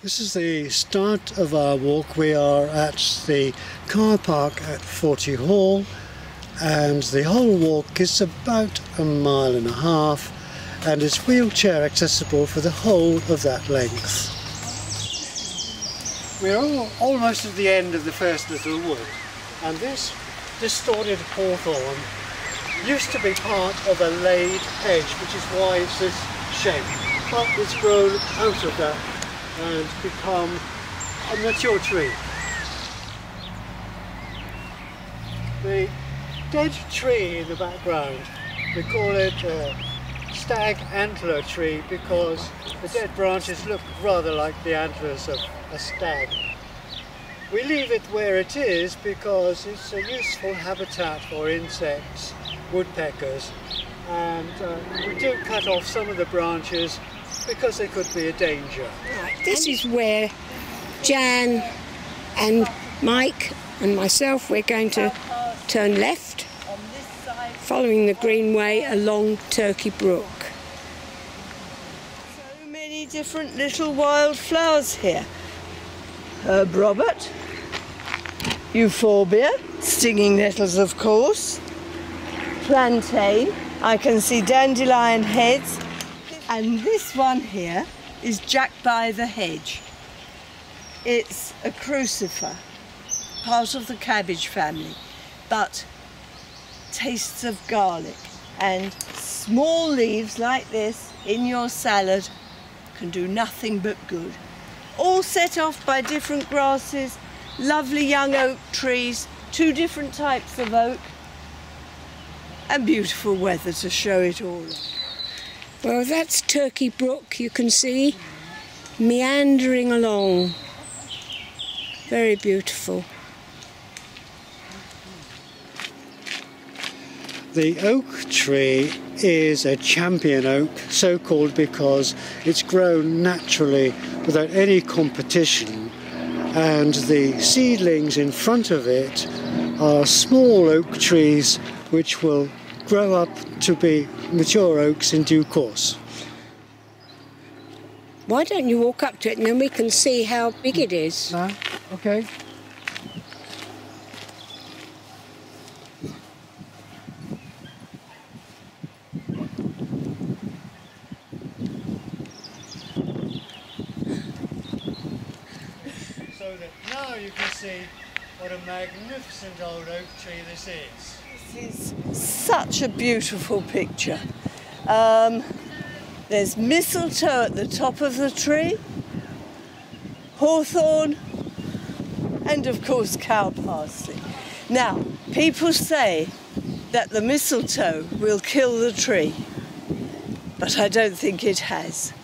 This is the start of our walk. We are at the car park at 40 Hall, and the whole walk is about 1.5 miles and is wheelchair accessible for the whole of that length. We're almost at the end of the first little wood, and this distorted hawthorn used to be part of a laid hedge, which is why it's this shape, but it's grown out of that and become a mature tree. The dead tree in the background, we call it a stag antler tree because the dead branches look rather like the antlers of a stag. We leave it where it is because it's a useful habitat for insects, woodpeckers, and we do cut off some of the branches because they could be a danger. Right, this is where Jan and Mike and myself, we're going to turn left, following the Greenway along Turkey Brook. So many different little wild flowers here. Herb Robert, euphorbia, stinging nettles of course, plantain, I can see dandelion heads, and this one here is Jack by the hedge. It's a crucifer, part of the cabbage family, but tastes of garlic, and small leaves like this in your salad can do nothing but good. All set off by different grasses, lovely young oak trees, 2 different types of oak, and beautiful weather to show it all. Well, that's Turkey Brook, you can see, meandering along. Very beautiful. The oak tree is a champion oak, so called because it's grown naturally without any competition, and the seedlings in front of it are small oak trees which will grow up to be mature oaks in due course. Why don't you walk up to it and then we can see how big it is? No? Okay. So that now you can see what a magnificent old oak tree this is. This is such a beautiful picture. There's mistletoe at the top of the tree, hawthorn, and of course cow parsley. Now, people say that the mistletoe will kill the tree, but I don't think it has.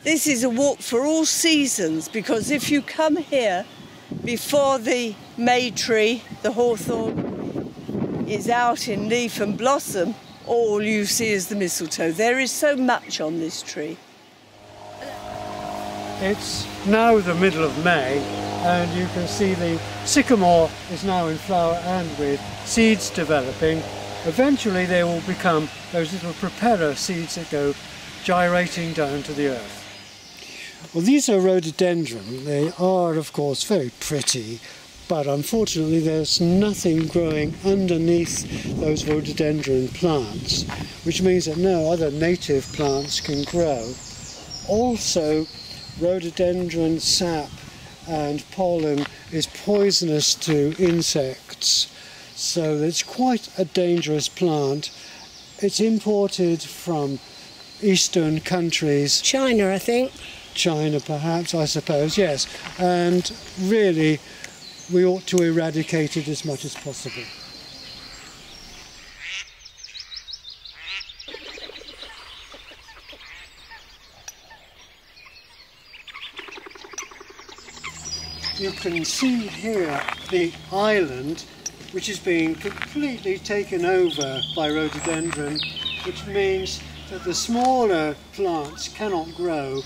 This is a walk for all seasons, because if you come here before the May tree, the hawthorn, is out in leaf and blossom, all you see is the mistletoe. There is so much on this tree. It's now the middle of May, and you can see the sycamore is now in flower and with seeds developing. Eventually they will become those little propeller seeds that go gyrating down to the earth. Well, these are rhododendron. They are, of course, very pretty, but unfortunately there's nothing growing underneath those rhododendron plants, which means that no other native plants can grow. Also, rhododendron sap and pollen is poisonous to insects, so it's quite a dangerous plant. It's imported from eastern countries. China, I think. China perhaps, I suppose, yes. And really, we ought to eradicate it as much as possible. You can see here the island which is being completely taken over by rhododendron, which means that the smaller plants cannot grow.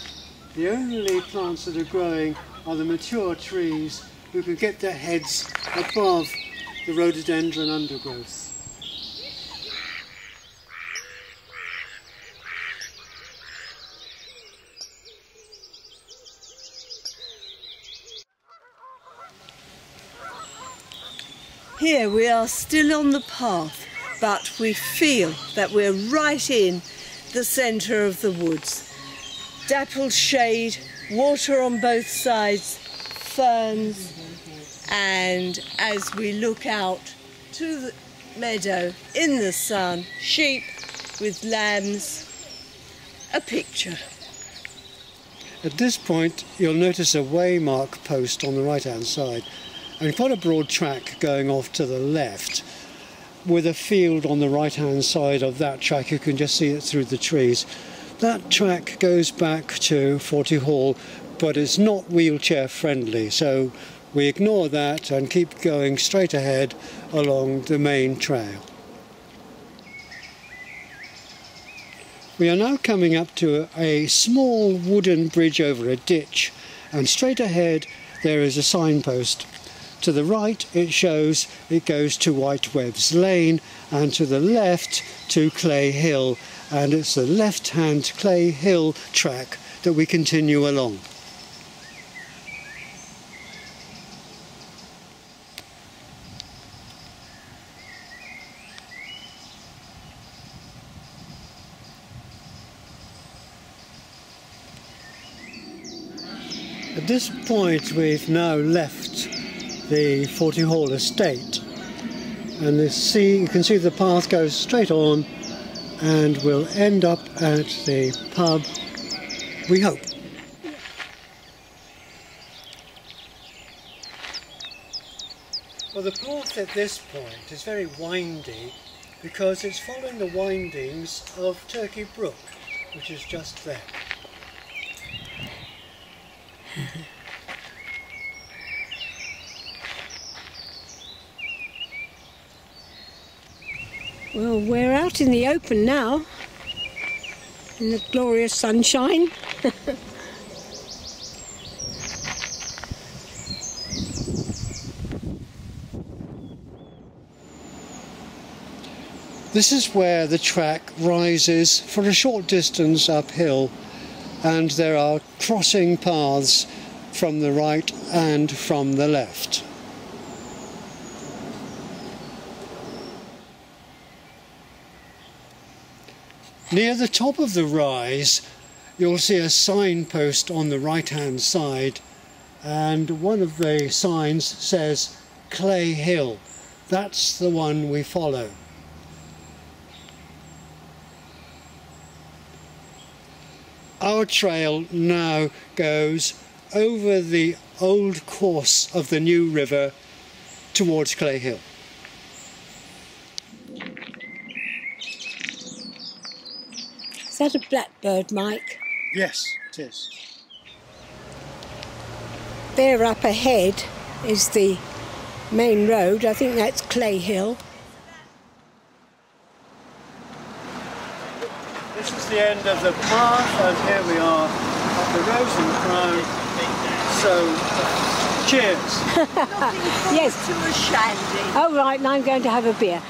The only plants that are growing are the mature trees who can get their heads above the rhododendron undergrowth. Here we are still on the path, but we feel that we're right in the centre of the woods. Dappled shade, water on both sides, ferns, and as we look out to the meadow in the sun, sheep with lambs, a picture. At this point you'll notice a waymark post on the right hand side, and quite a broad track going off to the left with a field on the right hand side of that track. You can just see it through the trees. That track goes back to Forty Hall, but it's not wheelchair friendly, so we ignore that and keep going straight ahead along the main trail. We are now coming up to a small wooden bridge over a ditch, and straight ahead there is a signpost. To the right it shows it goes to Whiteweb's Lane, and to the left to Clay Hill, and it's the left-hand Clay Hill track that we continue along. At this point we've now left the Forty Hall estate, and you can see the path goes straight on and we'll end up at the pub, we hope. Well, the path at this point is very windy because it's following the windings of Turkey Brook, which is just there. Well, we're out in the open now, in the glorious sunshine. This is where the track rises for a short distance uphill, and there are crossing paths from the right and from the left. Near the top of the rise you'll see a signpost on the right hand side, and one of the signs says Clay Hill. That's the one we follow. Our trail now goes over the old course of the new river towards Clay Hill. Is that a blackbird, Mike? Yes, it is. There up ahead is the main road. I think that's Clay Hill. This is the end of the path, and here we are at the Rose and Crown. So, cheers. Looking forward Yes. to a shandy. Oh right, now I'm going to have a beer.